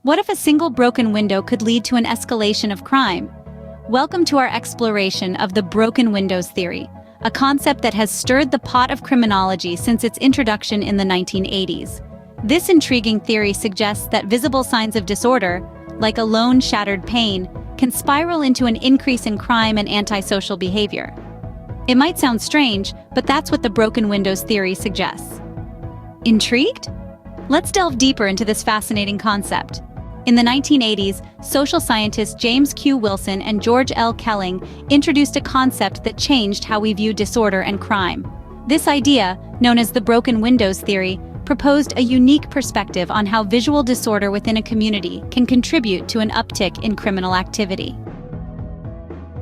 What if a single broken window could lead to an escalation of crime? Welcome to our exploration of the broken windows theory, a concept that has stirred the pot of criminology since its introduction in the 1980s. This intriguing theory suggests that visible signs of disorder, like a lone shattered pane, can spiral into an increase in crime and antisocial behavior. It might sound strange, but that's what the broken windows theory suggests. Intrigued? Let's delve deeper into this fascinating concept. In the 1980s, social scientists James Q. Wilson and George L. Kelling introduced a concept that changed how we view disorder and crime. This idea, known as the broken windows theory, proposed a unique perspective on how visual disorder within a community can contribute to an uptick in criminal activity.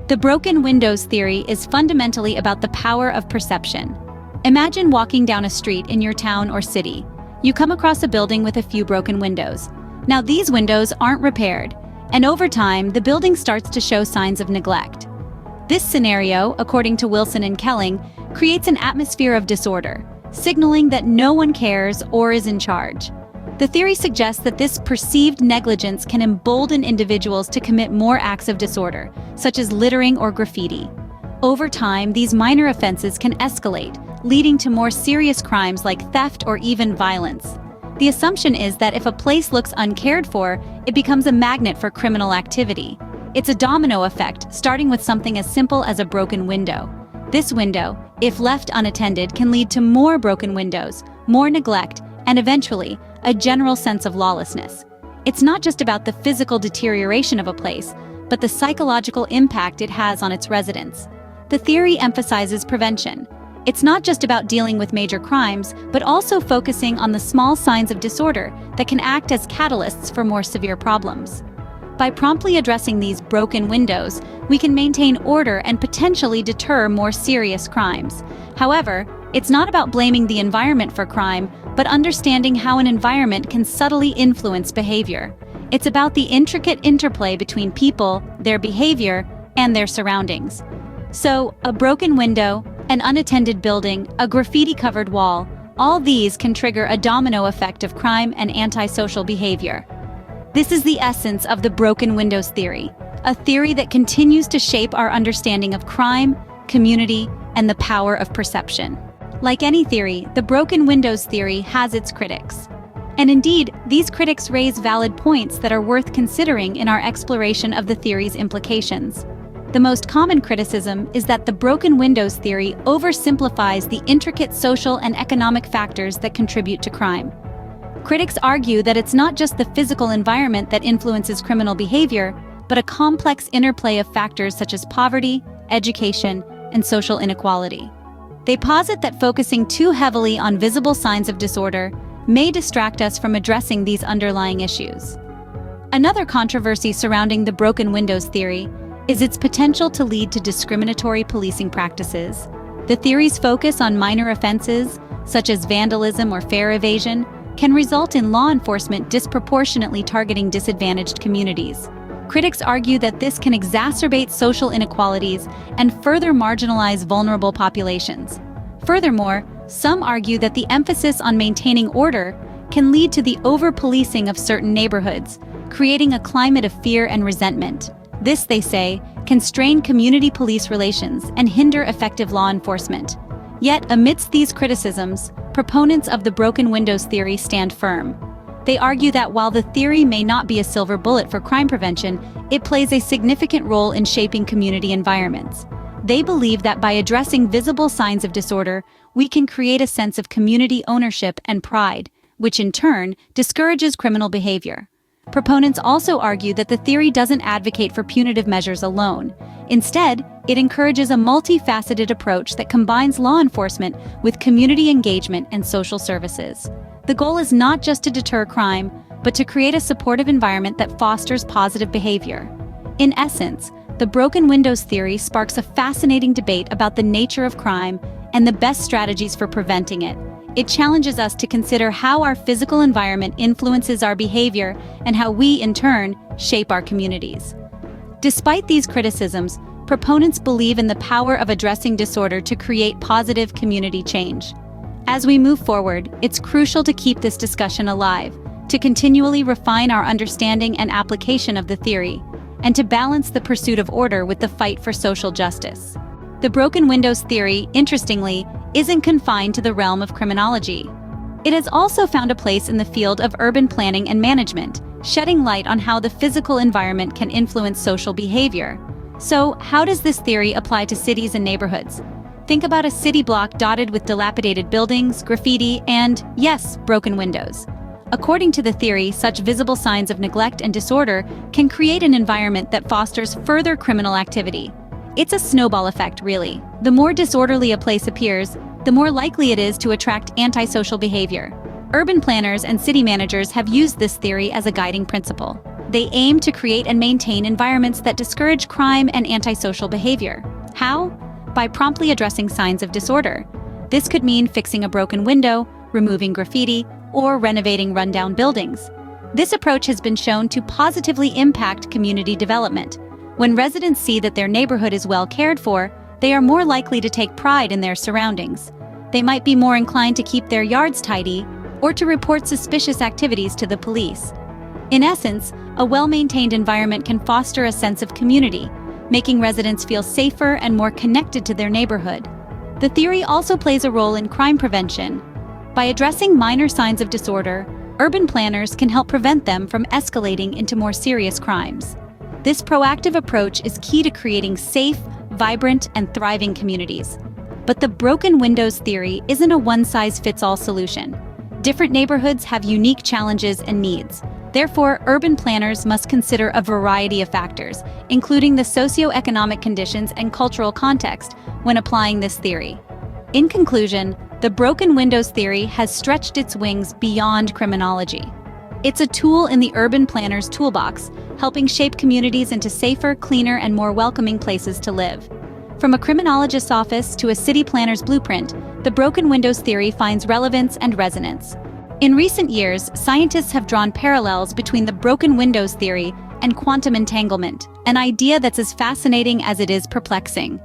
The broken windows theory is fundamentally about the power of perception. Imagine walking down a street in your town or city. You come across a building with a few broken windows. Now, these windows aren't repaired, and over time, the building starts to show signs of neglect. This scenario, according to Wilson and Kelling, creates an atmosphere of disorder, signaling that no one cares or is in charge. The theory suggests that this perceived negligence can embolden individuals to commit more acts of disorder, such as littering or graffiti. Over time, these minor offenses can escalate, leading to more serious crimes like theft or even violence. The assumption is that if a place looks uncared for, it becomes a magnet for criminal activity. It's a domino effect, starting with something as simple as a broken window. This window, if left unattended, can lead to more broken windows, more neglect, and eventually, a general sense of lawlessness. It's not just about the physical deterioration of a place, but the psychological impact it has on its residents. The theory emphasizes prevention. It's not just about dealing with major crimes, but also focusing on the small signs of disorder that can act as catalysts for more severe problems. By promptly addressing these broken windows, we can maintain order and potentially deter more serious crimes. However, it's not about blaming the environment for crime, but understanding how an environment can subtly influence behavior. It's about the intricate interplay between people, their behavior, and their surroundings. So, a broken window, an unattended building, a graffiti-covered wall, all these can trigger a domino effect of crime and antisocial behavior. This is the essence of the broken windows theory, a theory that continues to shape our understanding of crime, community, and the power of perception. Like any theory, the broken windows theory has its critics. And indeed, these critics raise valid points that are worth considering in our exploration of the theory's implications. The most common criticism is that the broken windows theory oversimplifies the intricate social and economic factors that contribute to crime. Critics argue that it's not just the physical environment that influences criminal behavior, but a complex interplay of factors such as poverty, education, and social inequality. They posit that focusing too heavily on visible signs of disorder may distract us from addressing these underlying issues. Another controversy surrounding the broken windows theory is its potential to lead to discriminatory policing practices. The theory's focus on minor offenses, such as vandalism or fare evasion, can result in law enforcement disproportionately targeting disadvantaged communities. Critics argue that this can exacerbate social inequalities and further marginalize vulnerable populations. Furthermore, some argue that the emphasis on maintaining order can lead to the over-policing of certain neighborhoods, creating a climate of fear and resentment. This, they say, can strain community-police relations and hinder effective law enforcement. Yet, amidst these criticisms, proponents of the broken windows theory stand firm. They argue that while the theory may not be a silver bullet for crime prevention, it plays a significant role in shaping community environments. They believe that by addressing visible signs of disorder, we can create a sense of community ownership and pride, which in turn discourages criminal behavior. Proponents also argue that the theory doesn't advocate for punitive measures alone. Instead, it encourages a multifaceted approach that combines law enforcement with community engagement and social services. The goal is not just to deter crime, but to create a supportive environment that fosters positive behavior. In essence, the broken windows theory sparks a fascinating debate about the nature of crime and the best strategies for preventing it. It challenges us to consider how our physical environment influences our behavior and how we, in turn, shape our communities. Despite these criticisms, proponents believe in the power of addressing disorder to create positive community change. As we move forward, it's crucial to keep this discussion alive, to continually refine our understanding and application of the theory, and to balance the pursuit of order with the fight for social justice. The broken windows theory, interestingly, isn't confined to the realm of criminology. It has also found a place in the field of urban planning and management, shedding light on how the physical environment can influence social behavior. So, how does this theory apply to cities and neighborhoods? Think about a city block dotted with dilapidated buildings, graffiti, and, yes, broken windows. According to the theory, such visible signs of neglect and disorder can create an environment that fosters further criminal activity. It's a snowball effect, really. The more disorderly a place appears, the more likely it is to attract antisocial behavior. Urban planners and city managers have used this theory as a guiding principle. They aim to create and maintain environments that discourage crime and antisocial behavior. How? By promptly addressing signs of disorder. This could mean fixing a broken window, removing graffiti, or renovating rundown buildings. This approach has been shown to positively impact community development. When residents see that their neighborhood is well cared for, they are more likely to take pride in their surroundings. They might be more inclined to keep their yards tidy or to report suspicious activities to the police. In essence, a well-maintained environment can foster a sense of community, making residents feel safer and more connected to their neighborhood. The theory also plays a role in crime prevention. By addressing minor signs of disorder, urban planners can help prevent them from escalating into more serious crimes. This proactive approach is key to creating safe, vibrant, and thriving communities. But the broken windows theory isn't a one-size-fits-all solution. Different neighborhoods have unique challenges and needs. Therefore, urban planners must consider a variety of factors, including the socioeconomic conditions and cultural context, when applying this theory. In conclusion, the broken windows theory has stretched its wings beyond criminology. It's a tool in the urban planner's toolbox, helping shape communities into safer, cleaner, and more welcoming places to live. From a criminologist's office to a city planner's blueprint, the broken windows theory finds relevance and resonance. In recent years, scientists have drawn parallels between the broken windows theory and quantum entanglement, an idea that's as fascinating as it is perplexing.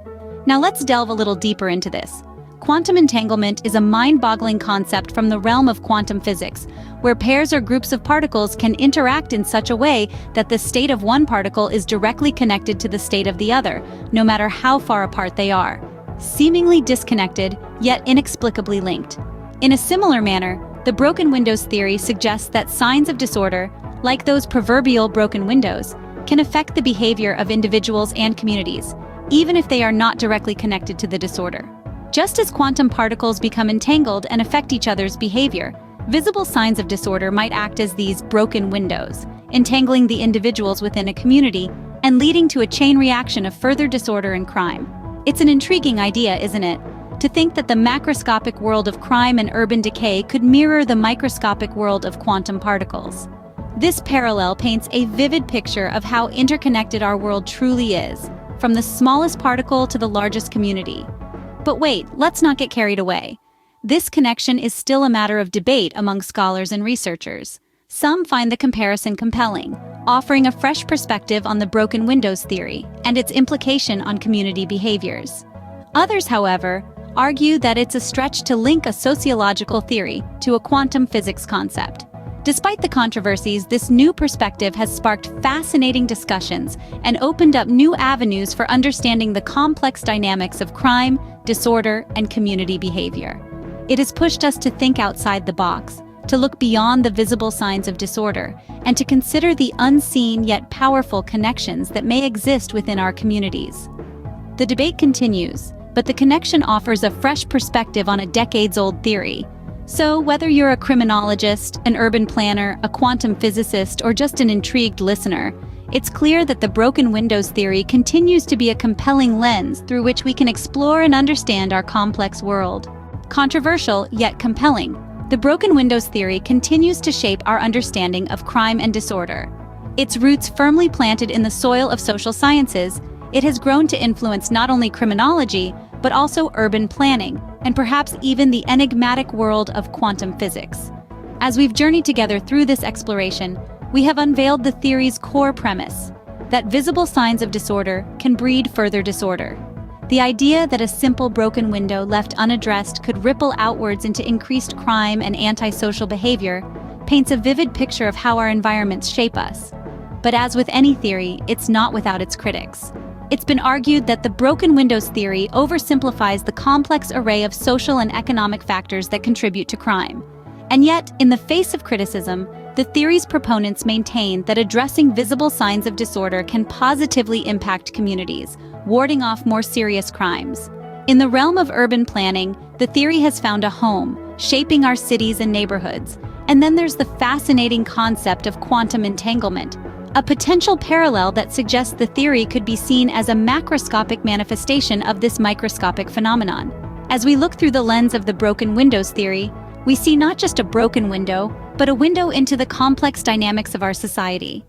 Now let's delve a little deeper into this. Quantum entanglement is a mind-boggling concept from the realm of quantum physics, where pairs or groups of particles can interact in such a way that the state of one particle is directly connected to the state of the other, no matter how far apart they are. Seemingly disconnected, yet inexplicably linked. In a similar manner, the broken windows theory suggests that signs of disorder, like those proverbial broken windows, can affect the behavior of individuals and communities, even if they are not directly connected to the disorder. Just as quantum particles become entangled and affect each other's behavior, visible signs of disorder might act as these broken windows, entangling the individuals within a community and leading to a chain reaction of further disorder and crime. It's an intriguing idea, isn't it? To think that the macroscopic world of crime and urban decay could mirror the microscopic world of quantum particles. This parallel paints a vivid picture of how interconnected our world truly is, from the smallest particle to the largest community. But wait, let's not get carried away. This connection is still a matter of debate among scholars and researchers. Some find the comparison compelling, offering a fresh perspective on the broken windows theory and its implication on community behaviors. Others, however, argue that it's a stretch to link a sociological theory to a quantum physics concept. Despite the controversies, this new perspective has sparked fascinating discussions and opened up new avenues for understanding the complex dynamics of crime, disorder, and community behavior. It has pushed us to think outside the box, to look beyond the visible signs of disorder, and to consider the unseen yet powerful connections that may exist within our communities. The debate continues, but the connection offers a fresh perspective on a decades-old theory. So, whether you're a criminologist, an urban planner, a quantum physicist, or just an intrigued listener, it's clear that the broken windows theory continues to be a compelling lens through which we can explore and understand our complex world. Controversial, yet compelling, the broken windows theory continues to shape our understanding of crime and disorder. Its roots firmly planted in the soil of social sciences, it has grown to influence not only criminology, but also urban planning, and perhaps even the enigmatic world of quantum physics. As we've journeyed together through this exploration, we have unveiled the theory's core premise, that visible signs of disorder can breed further disorder. The idea that a simple broken window left unaddressed could ripple outwards into increased crime and antisocial behavior paints a vivid picture of how our environments shape us. But as with any theory, it's not without its critics. It's been argued that the broken windows theory oversimplifies the complex array of social and economic factors that contribute to crime. And yet, in the face of criticism, the theory's proponents maintain that addressing visible signs of disorder can positively impact communities, warding off more serious crimes. In the realm of urban planning, the theory has found a home, shaping our cities and neighborhoods. And then there's the fascinating concept of quantum entanglement, a potential parallel that suggests the theory could be seen as a macroscopic manifestation of this microscopic phenomenon. As we look through the lens of the broken windows theory, we see not just a broken window, but a window into the complex dynamics of our society.